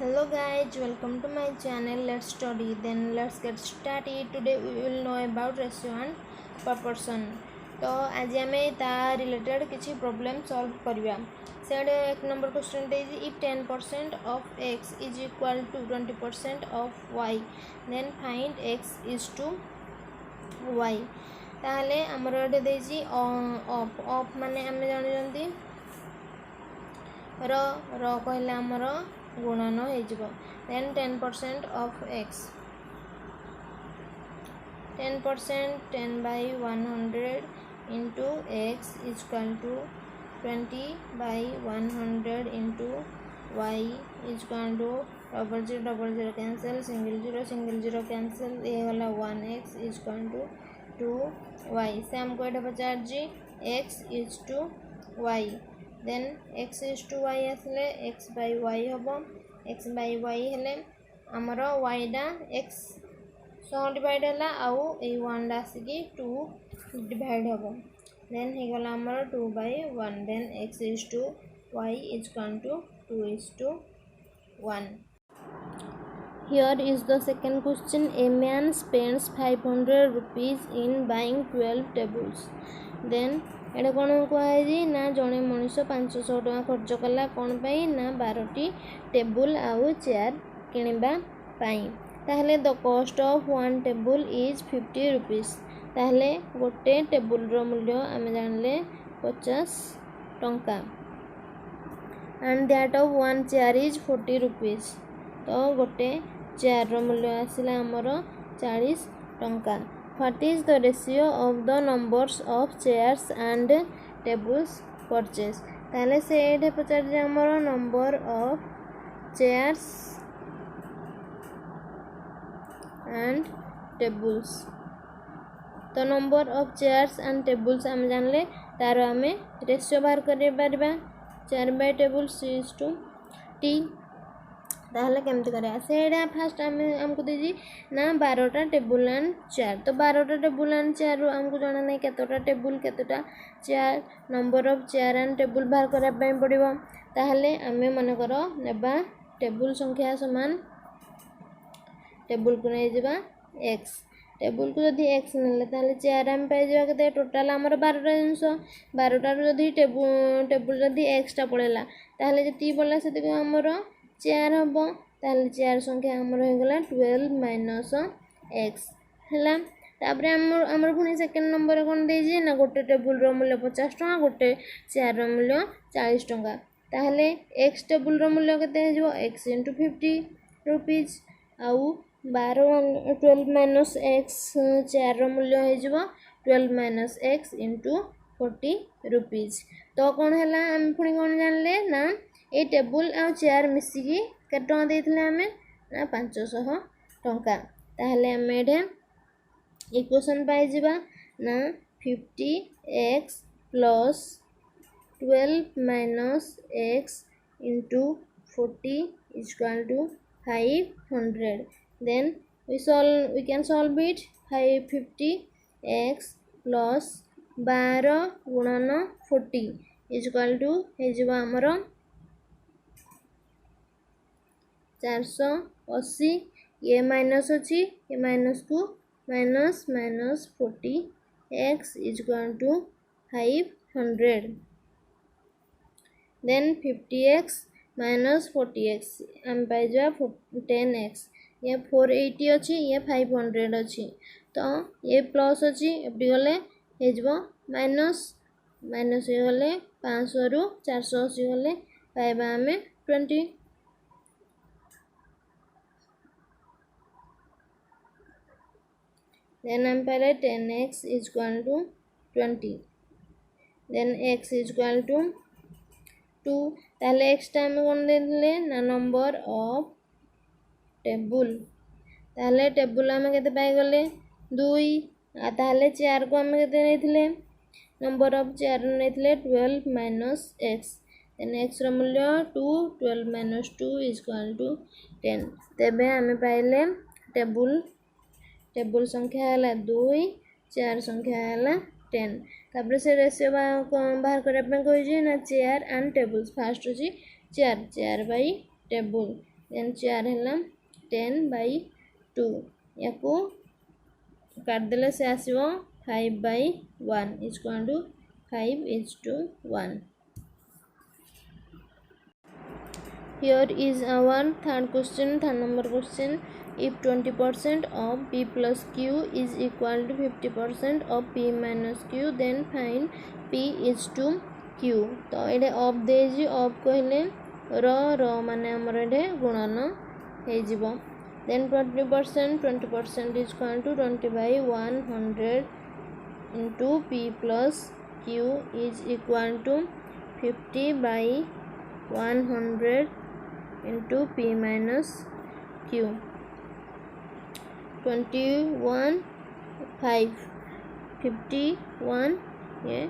Hello guys, welcome to my channel. Let's study. Then let's get started. Today we will know about ratio and proportion. तो आज आम ता related किसी problem solve करवा से एक नंबर क्वेश्चन दे if 10% of x is equal to 20% of y then find x is to y ताहले हमर एटे देजी ऑफ ऑफ माने हम जानि र र कहले हमर गुणन हो then 10% of x 10% 10 by 100 into x is equal to 20 by 100 into y is equal to double zero cancel single zero cancel ये वाला 1x is equal to 2y से हमको ये पचार जी x is to y then x is to y आसले x by y हम x by y हेले आमर y डा x सह डिवाइड है आउ ए 1 आसिकी 2 डिवाइड हम देन हो गला आमर 2 by 1 then x is to y is equal to 2 is to 1. Here is the second question. A man spends 500 rupees in buying 12 tables. Then एटा कौन कहुई ना जड़े मनीष 500 टका खर्च कला कौन पाई ना 12टी टेबुल आउ चेयर किणवा पाई ताहले the cost of one table is 50 rupees ताहले गोटे टेबुल रो मूल्य आम जानले 50 टंका and that of one chair is 40 rupees तो गोटे चेयर रो मूल्य आसिला हमर 40 टंका. What is the ratio of the numbers of chairs and tables purchased? ताले से एठे पचार जे हमर number of chairs and tables तो number of chairs and tables आम जानले तार आमे रेशियो बाहर कर पारिबा chair by tables is to T ताहले केमती करा से फास्ट आमको दीजिए ना 12टा टेबुल एंड चेयर तो 12टा टेबुल एंड चेयर आमको जना नहीं केतोटा टेबुल केतोटा chair number of chair and table बाहर करने पड़ो ताहले आमे मनकर नेबा टेबुल संख्या समान टेबुल को नहीं जावा x टेबुल को जदि x नेले ताहले चेयर आम पाई जावा केते टोटल हमर 12टा जिंस 12टा जदि टेबुल जदि x टा पड़ेला ताहले जति पड़ला सेति को हमर चेयर हम ताहले चेयर संख्या हमर हो गला 12 माइनस x हला तापरे हमर पुनी सेकंड नंबर कोन देजी ना गोटे टेबुल रो मूल्य 50 टका गोटे चेयर रो मूल्य 40 टका ताहले x टेबुल रो मूल्य केते हो x * 50 रुपीस आउ 12 माइनस x चेयर रो मूल्य हो 12 माइनस x * 40 रुपीस तो कोन हला हम पुनी कोन जानले ना ए टेबुल आ चेयर मिसिकी केते टका देथिले हमें ना 500 टका ताहले हम एठे इक्वेशन पाई जिबा ना 50x plus 12 minus x into 40 is equal to 500 then we can solve it 50x plus 12 गुणन 40 is equal to हे जिबा हमरो 480 ये माइनस अच्छी ये माइनस को minus 40 x is equal to 500 then 50x minus 40x हम पाई जा 10x ये 480 अच्छी ये 500 अच्छी तो ये प्लस अच्छी एपटी गले हे जबो माइनस माइनस हे गले 500 रु 480 गले पाइबा हमें 20 then हम पहले 10x is equal to 20 then x is equal to 2 ताहले x टाइम कौन देले ना नंबर ऑफ टेबुल ताहले टेबुल हमें केते पाई गले 2 आ ताहले चेयर को हमें केते नेथिले नंबर ऑफ चेयर नेथिले 12 माइनस x then x रो मूल्य 2 12 माइनस 2 is equal to 10 तेबे हमें पाइले टेबुल संख्या है 2 चेयर संख्या है 10 तापर से रेशियो बाहर करने कही ना चेयर एंड टेबुल्स फास्ट अच्छी चेयर बाय टेबुल देन 4 है 10/2 या काटदेले से आसो 5/1 = 5:1. Here is our third number question. If 20% of p plus q is equal to 50% of p minus q, then find p is to q. तो ये of they of कहले र माने हमर ये गुणन हो जिवो. Then 20% is equal to 20/100 into p plus q is equal to 50/100 into p minus q. 21 5 51 ये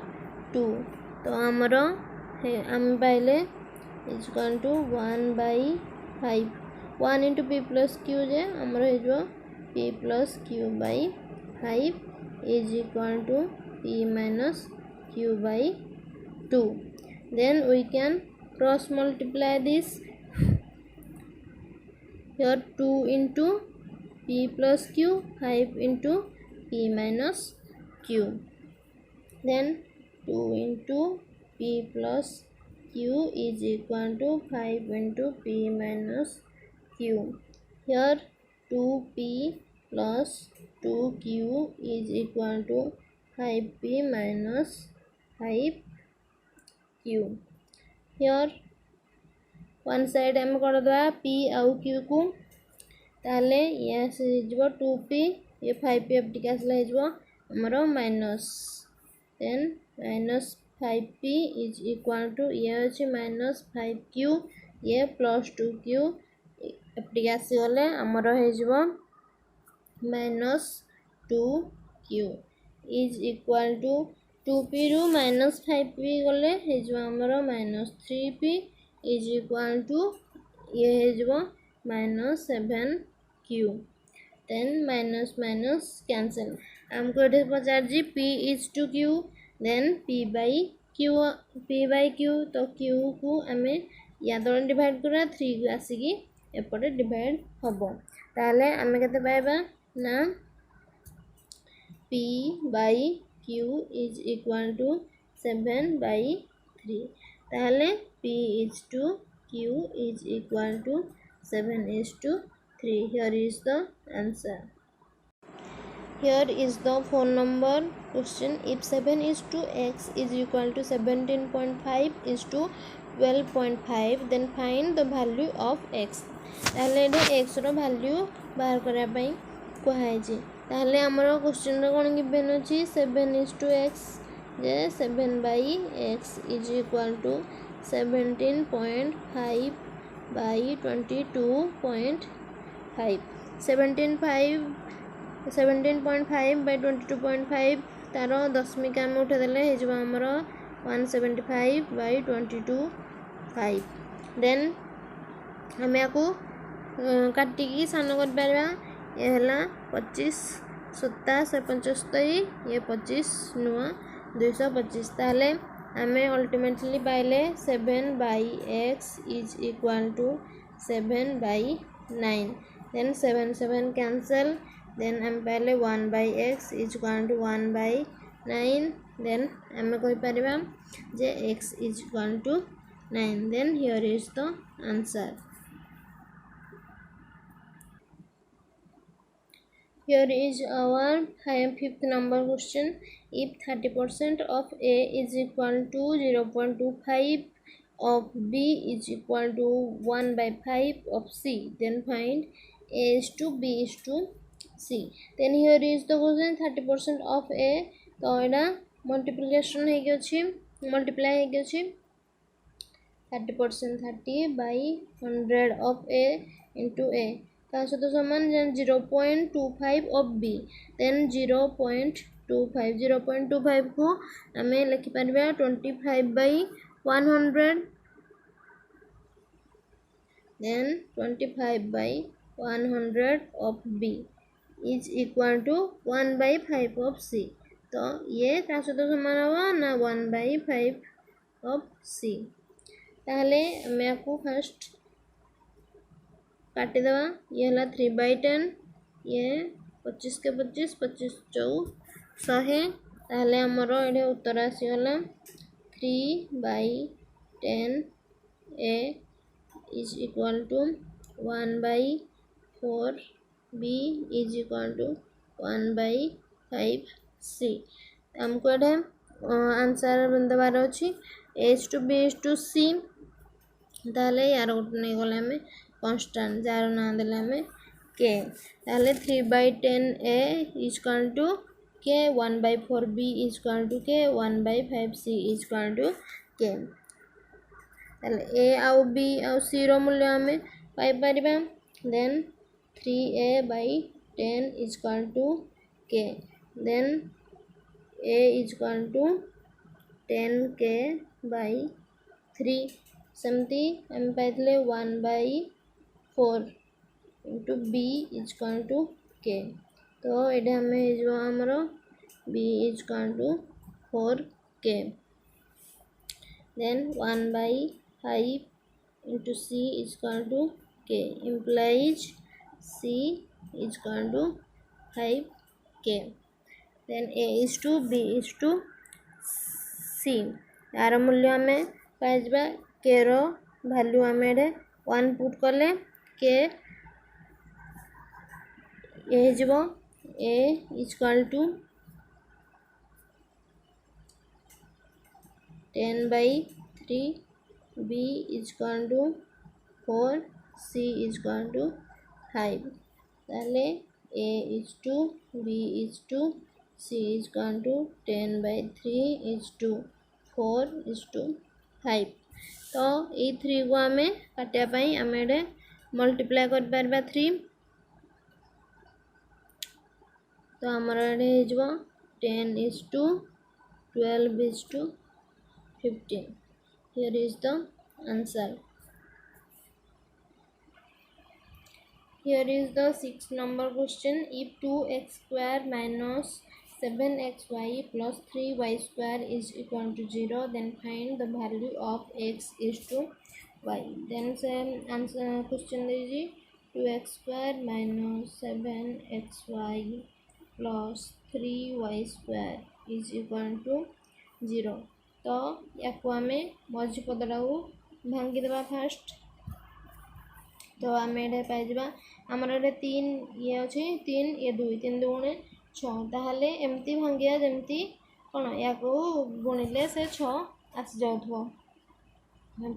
2. तो आमर आम पाइले is equal to 1/5 1 into P plus Q जे आमर हो P plus Q by 5 is equal to P minus Q by 2. Then we can cross multiply this. Here 2 into p plus q, 5 into p minus q. Then 2 into p plus q is equal to 5 into p minus q. Here 2p plus 2q is equal to 5p minus 5q. Here one side आम कर दवा p आउ q को ताले ये से जब 2p ये 5p एप्टी कैसल हो हमर minus. Then minus 5p is equal to ये अच्छे माइनस 5q ये प्लस 2q एप्टी कैस गले हमर हो minus 2q is equal to 2p रु माइनस 5p गले हो हमर minus 3p is equal to ये हो minus 7q. Then minus minus cancel आमको ये पचार जी p is to q. Then p by q तो q को आम या दल डिवाइड करा 3 को आसिकी एपटे डिवाइड हम ताले आम केते पाइबा ना p by q is equal to 7/3 ताले p is to q is equal to 7:3. Here is the answer. Here is the 4 number question. If 7 is to x is equal to 17.5 is to 12.5, then find the value of x. ताले x रो value बाहर करा पई कहै छी. ताले हमर question रे कोन given अछि 7 is to x J 7/x is equal to 17.5 by 22.5. 17.5 by 22.5 तार दशमिक आम उठे देले हो हमर 175 by 22.5. देन आम या काटिकी सान कर पारा ये है 25 27 75 ये 25 नुआ 225. ताले आमे अल्टीमेटली पाइले 7/x is equal to 7/9. Then 7 7 cancel. Then आम पाइले 1/x is equal to 1/9. Then आम कहि परिबा जे x is equal to 9. Then here is the answer. Here is our 5th number question. If 30% of A is equal to 0.25 of B is equal to 1/5 of C, then find A is to B is to C. Then here is the question 30% of A. तो एटा multiplication है कि multiply है कि 30% 30/100 of A into A ता सहित समान 0.25 of B. Then 0.25 को आम लिखिपर 25/100. Then 25/100 of B is equal to 1/5 of C. तो ये ता सहित समान हम ना 1/5 ऑफ सी. ताहले आम आपको फर्स्ट काटिदेवा ये है 3/10 ये 25 के 25 25 चौ 100 ताहले हमर ये उत्तर आसीगला 3/10 a is equal to 1/4 b is equal to 1/5 c हमको ये आंसर देवार अच्छी h to b is to c ताहले यार गोटे नहीं गले आम कन्स्टांट जार ना देले आम के ताहले 3/10 a is equal to के 1/4 b is equal to के 1/5 c is equal to के ताहले a आउ b आउ c रो मूल्य आम पाई परिबा then 3a/10 is equal to के then a is equal to 10k/3 सेमती आम पाइले 1/4 into b is equal to के तो ये आम Homer b is equal to 4k then 1/5 into c is equal to के implies c is equal to 5k then a is to b is to c यार मूल्य आम पाइबा के रो वैल्यू आम 1 पुट कले के ए जीवो A is equal to 10/3 b is equal to 4 c is equal to 5 ताले a is to b is to c is equal to 10/3 is to 4 is to 5 तो ये 3 को आम काटापी आम ये मल्टीप्लाई कर 3 तो आमर ये 10 is to 12 is to 15 here is the answer. Here is the 6th number question. If 2x square minus 7xy plus 3y square is equal to 0 then find the value of x is to y. Then से answer question दीजिए 2x square minus 7xy plus 3y square is equal to 0 तो या आम मझी पदटा को भांगी देवा fast तो आम ये पाइबा आमर ये 3 ये अच्छे 3 ये 2 3 2 6 एमती भांगिया जमती कौन या गुणिले से 6 आसी जाऊँ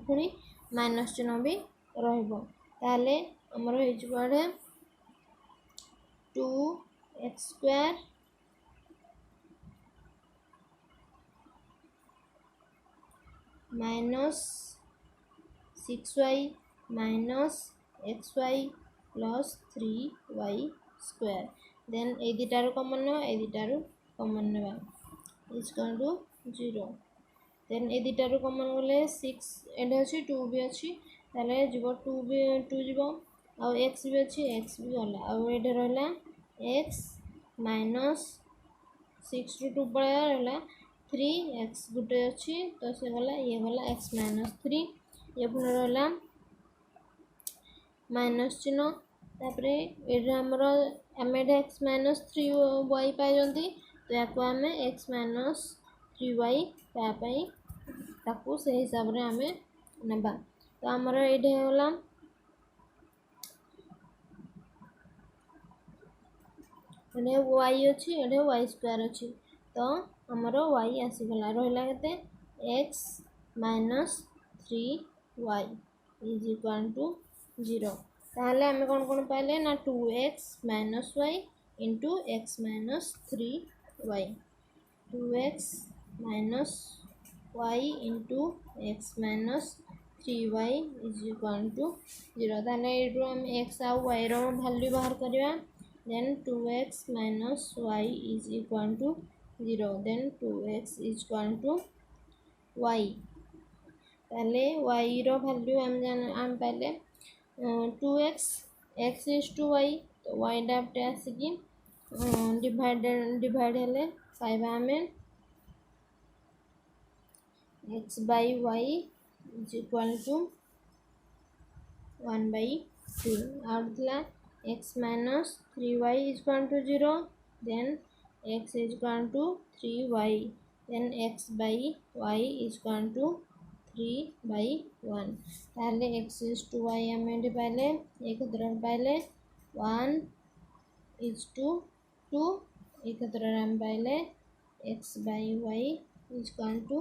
पुणी माइनस चिन्ह भी रही आमर हो 2x square minus 6y minus xy plus 3y square then ए दुटार कमन ना ए दुटार कमन ना इज इक्वल टू 0 देन ए दुटार कमन गले 6 एडे अच्छी 2 भी अच्छी ताले जीव 2 भी 2 जीव आउ x भी अच्छी x भी गला आउ एडे रहला x माइनस 6 ରୁ 2 पड़ा रहला 3x गुटे अच्छी तो से गला ये गला x माइनस 3 ये पुनः रहला माइनस चिन्ह तापर ये आमर आम x माइनस 3y पाई तो या आम x माइनस 3y पाई ताकू से हिसाब रे आम नेबा तो आमर ये होला ये y अच्छी ये y स्क्वायर अच्छी तो आमर y आसीगला रहा के x minus 3y is equal to 0 ताहले आम कौन कौन पाइले ना 2x minus y into x minus 3y 2x minus y into x minus 3y is equal to 0 ताहले ये आम x आउ y रो वैल्यू बाहर करवा then 2x minus y is equal to 0 then 2x is equal to y ताहले y रो value आम पाइले 2x x is to y तो y डापटे आसिकी डिवाइड हेले पाइबा आम x by y is equal to 1/4 सी आउट थिला x minus 3y is equal to 0 then x is equal to 3y then x by y is equal to 3/1 ताहले x is to y आम ये पाइले एक तरह पाइले 1 इज टू 2 एक तरह आम पाइले x by y is equal to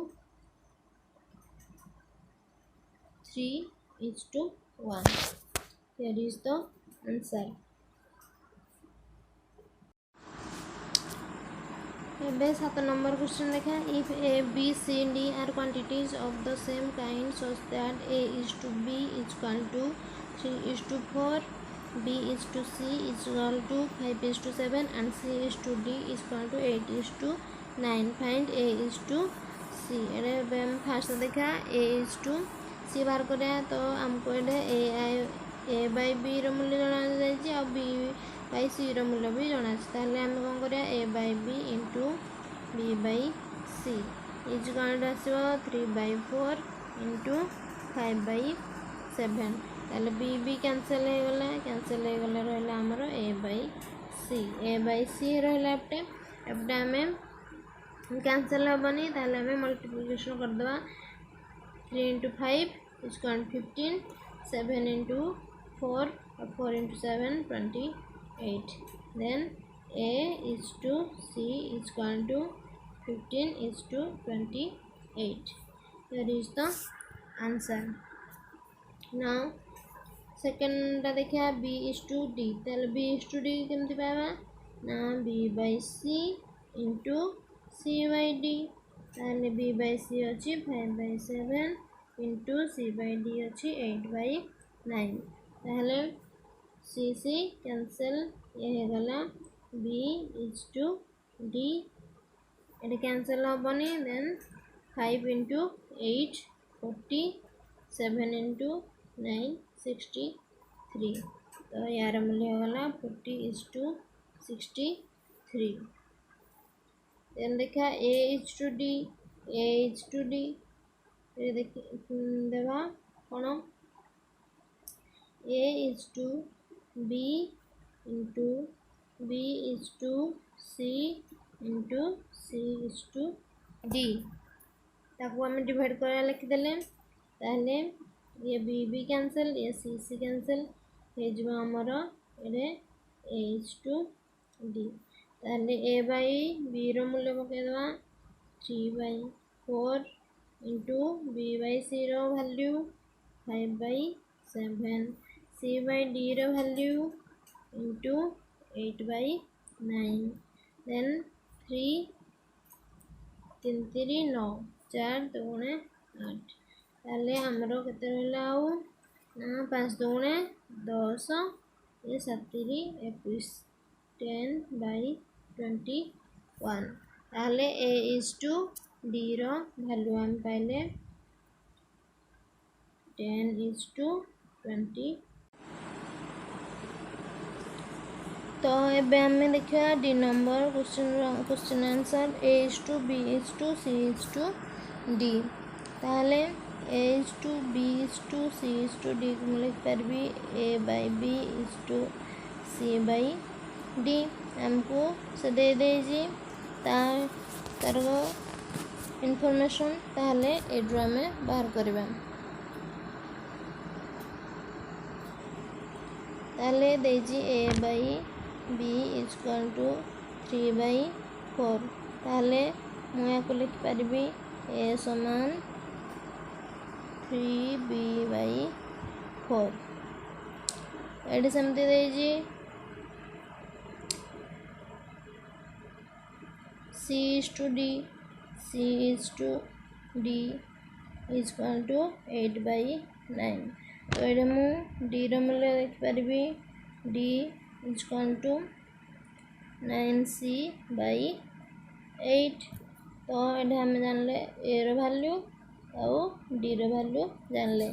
3 is to 1. Here is the answer. ଏବେ 7 number question देखा. If A, B, C, D are quantities of the same kind such that A is to B is equal to 3 is to 4, B is to C is equal to 5 is to 7 and C is to D is equal to 8 is to 9. Find A is to C. ଏବେ first देखा A is to सी बाहर करें तो आमको ए by B रूल्य जना आ B by सी रूल्य भी जना ताहले आम कौन करें A by B into B by C is equal to आसो 3/4 इंटू 5/7 ताहले बी बी कैंसल हो गला रहा आमर ए बाई सी रहा एपटे आम कैंसल हेनी ताहले आम मल्टीप्लिकेशन करदे 3 into 5 is equal to 15, 7 into 4 or 4 into 7 28. Then A is to C is equal to 15 is to 28. Here is the answer. Now second देखिए B is to D. ताले B is to D केमती पाएगा ना B by C into C by D. ताहले B by C अच्छी 5/7 into C by D अच्छी 8/9 ताहले C cancel ये गला B इज टू D ये कैंसल हेनी देन 5 इंटू 8 40 7 इंटू 9 63 तो यार मूल्य गला 40 इज टू 63 देन देखा A इज टू D देवा कौन A is to B into B is to C into C is to D ताको आम डिवाइड कर लिखिदेले ताहले ये B कैंसल ये C कैंसल हो आमर ये A इज टू D ताहले A बाई B मूल्य पकईदे 3/4 into B by C value 5/7 C by D value into 8/9 then 3 3 3 9 4 2 8 ताहले आमर केते रहला आउ ना 5 2 10 ये 7 21 10/21 ताहले A is to D value आम पाइले 10 इज टू 20 तो एबे आम देखा D number question answer A is to B is to C is to D ताहले A is to B is to C is to D को लिख पारि A by B is to C by D आमको से दे देजी तार information ताहले एड्रो आम बाहर करवा ताहले देजी A by B is equal to 3/4 ताहले मुझे को लिख पारि A समान 3B/4 ये सेमती देजी C is to D is equal to 8/9 तो ये मु D मूल्य देख पारि D is equal to 9C/8 तो ये आम जानले A वैल्यू आउ D वैल्यू जानले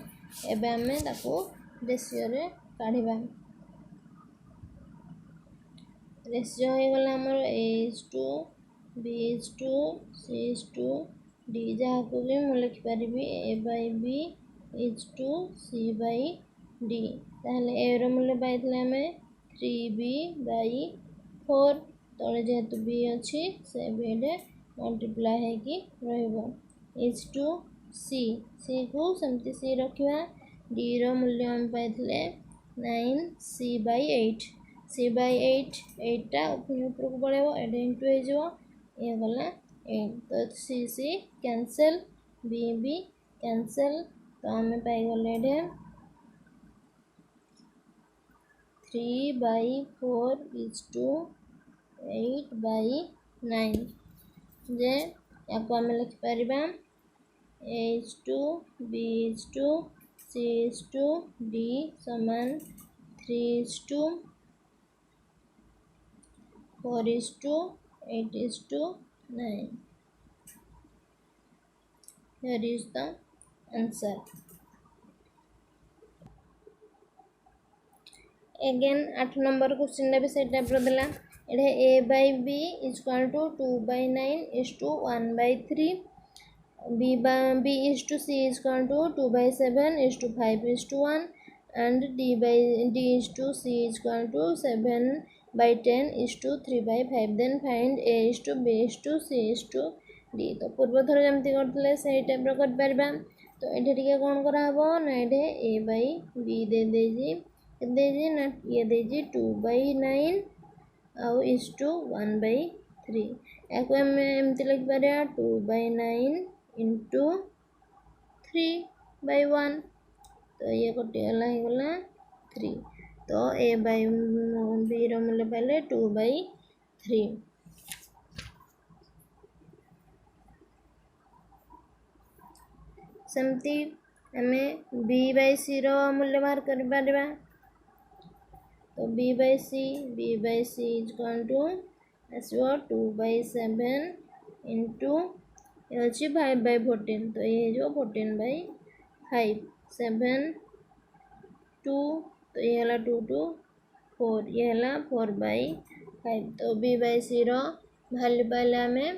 एबे आम ताको रेशियो रे काढ़िबा रेशियो हो गला हमर A is to B is to C is to D जहाँ को भी मुझे लिख पारि A by B is to C by D ताहले ए रो मूल्य पाइथिले हमें 3b/4 तले जेहेतु b अच्छी से b मल्टीप्लाई है कि रहिबो इज टू सी को सेमती सी रखिबा d रो मूल्य हम पाइथिले 9c/8 c/8 8टा ऊपर को पळेबो एडे इनटू हे जो ये गला 8 तो c कैंसिल b कैंसिल तो हमें पाई गले एडे 3/4 इज टू 8/9 जे याको आम लिखिपर a is to b is to c is to d समान 3 is to 4 is to 8 is to 9 here is the answer. Again 8 number question भी से टाइप रो देला एडे a/b is equal to 2/9 is to 1/3 b is to c is equal to 2/7 is to 5 is to 1 and d is to c is equal to 7/10 is to 3/5 then find a is to b is to c is to d तो पूर्व थर जमती करथले सेही type रो कर परबा तो एठे टिके कोन करा हबो ना एठे a/b दे देजी ना ये देजी 2/9 आउ इज टू 1/3 याको हम एमती लिख पारे 2/9 इंटू 3/1 तो ये कटिगला हो गला 3 तो a/b रो मूल्य पाइले 2/3 सेमती हमें b/c रो मूल्य बाहर कर पारबा तो b/c इज इक्वल टू आसो 2/7 इंटू ये अच्छी 5/14 तो ये जो 14/5 7 2 तो ये हला 2 2 4 ये हला 4/5 तो b/c रो वैल्यू पाइले हमें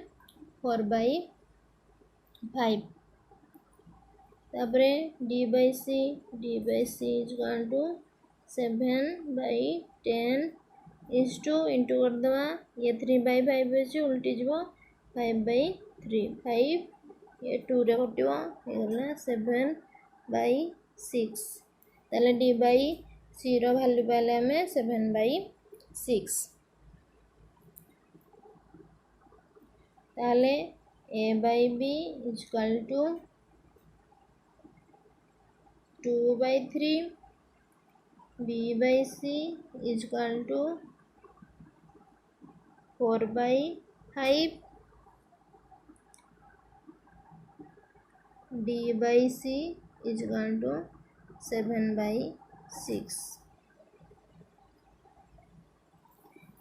4/5 तापरे d/c is equal to 7/10 is to into कर दवा ये 3/5 अच्छी उल्टी जीवो 5/3 5 ये 2 रे कटिवो ये गला 7/6 ताले d/c रो वैल्यू पाइले हमें 7/6 ताले a/b is equal to 2/3 b/c is equal to 4/5 d/c is equal to 7/6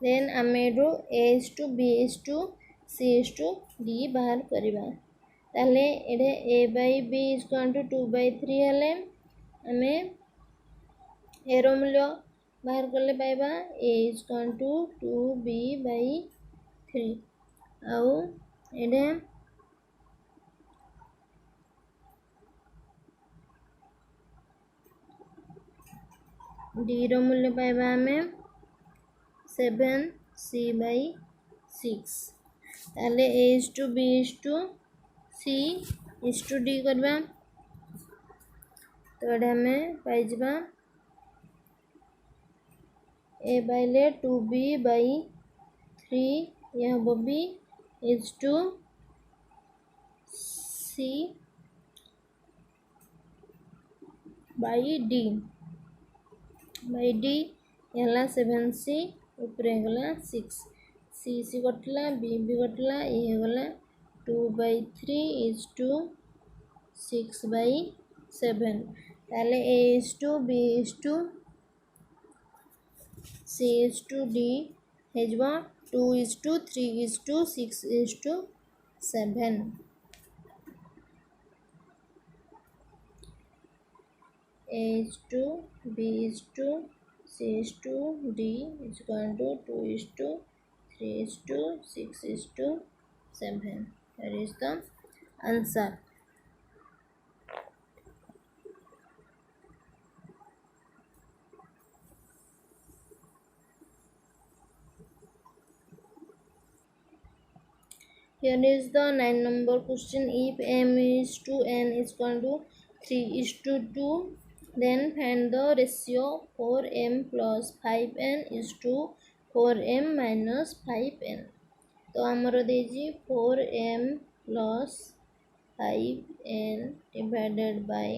then आमेडो a is to b is to c is to d बाहर करिबा ताले एडे a/b is equal to 2/3 हले हमें ए रो मूल्य बाहर करले पाइबा a is equal to 2b/3 आउ एडे d रो मूल्य पाइबा हमें 7c/6 ताले a is to b is to c is to d करबा तो एडे हमें पाई जिबा a पाइले 2b/3 यह हबो b is to c/d यहला 7c ऊपर गला 6 c कटला b कटला ये गला 2/3 इज टू 6/7 ताले a is to b is to c is to d हेजवा 2 is to 3 is to 6 is to 7 a is to b is to c is to d is equal to 2 is to 3 is to 6 is to 7 that is the answer. Here is the 9 number question. If m is to n is equal to 3:2, then find the ratio 4m plus 5n is to 4m minus 5n. तो आमर देजी 4m plus 5n divided by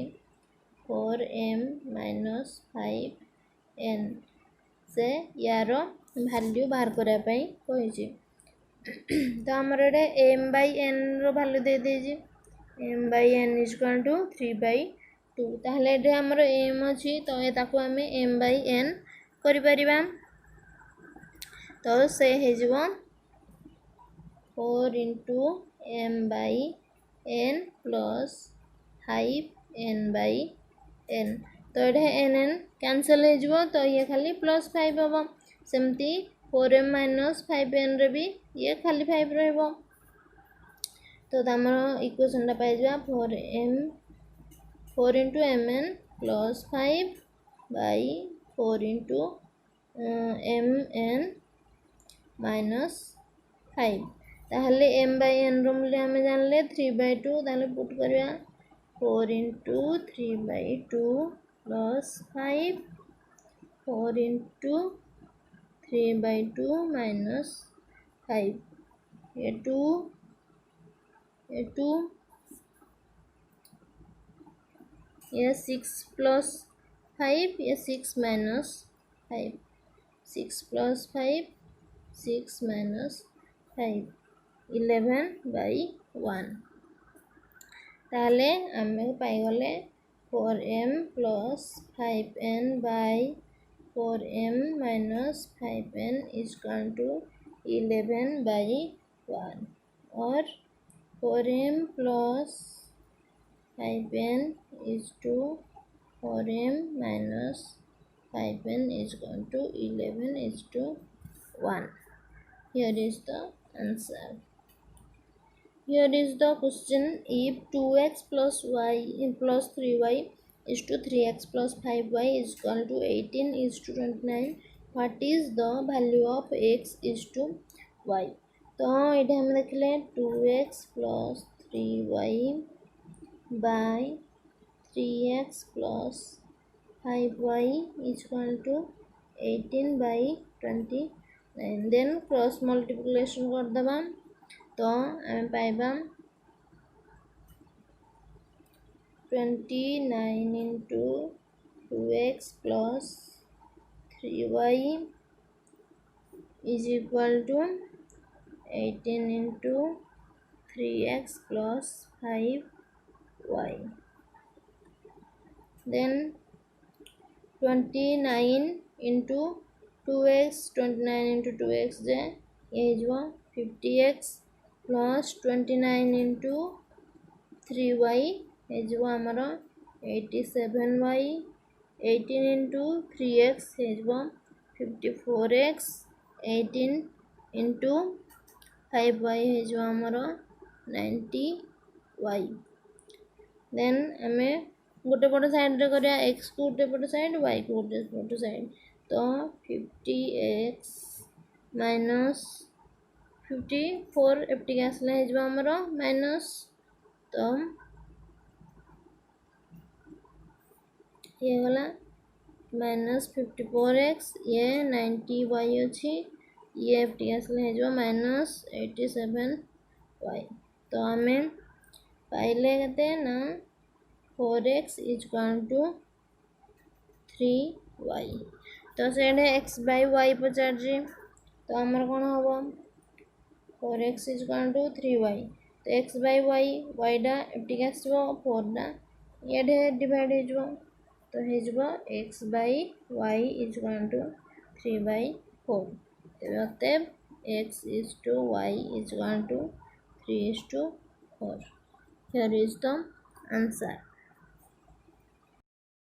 4m minus 5n से यार value बाहर करने कही। तो आमर ये एम बै एन रैल्यू दे देजी M by N is equal to 3/2 ताहले ये आमर एम अच्छी तो ताको आम एम बै एन करिपरिबा तो से हो 4 into M by N plus 5n by N तो ये एन एन कैंसल हो तो ये खाली +5 हम सेमती 4m माइनस 5n रे भी ये खाली 5 रहिबो तो आमर equation pi 4 into mn plus 5 by 4 into mn minus 5 ताहले m बाई n रो मूल्य आम जानले 3/2 ताहले पुट करवा 4 इंटू 3/2 प्लस 5 4 इंटू 3/2 माइनस 5 ये 2 ये 6 प्लस 5 ये 6 माइनस 5 6 प्लस 5 6 माइनस 5 11/1 ताले आमे पाइगले 4m plus 5n by 4m minus 5n is equal to 11/1 और 4m plus 5n is to 4m minus 5n is equal to 11:1. Here is the answer. Here is the question. If 2x plus y plus 3y is to 3x plus 5y is equal to 18 is to 29, what is the value of x is to y? तो ये हम देख ले 2x plus 3y by 3x plus 5y is equal to 18/29. Then cross multiplication कर दबा तो आम पाइबा 29 into 2x plus 3y is equal to 18 into 3x plus 5y. Then 29 into 2x 29 into 2x जे ये जो 50x प्लस 29 इंटू 3y ये जो आमर 87y 18 इंटू 3x ये जो 54x 18 इंटू 5y ये जो आमर 90y. देन आम गोटे पट साइड रे करिया x को गोटे पट साइड y को गोटे पट साइड तो 50x माइनस 54 एप्टी आसला है आमर माइनस तो ये गला माइनस 54x ये 90y अच्छी ये एप्टी आसला है माइनस 87y. तो आम पाइले केते ना 4x is equal to 3y. तो से x बाय y पचार तो आमर कौन हम 4x is equal to 3y तो x बाय y yटा एप्टी आसो 4टा ये डिवाइड हो तो हो x by y is equal to 3/4. अतएव x is to y is equal to 3:4. Here is the answer.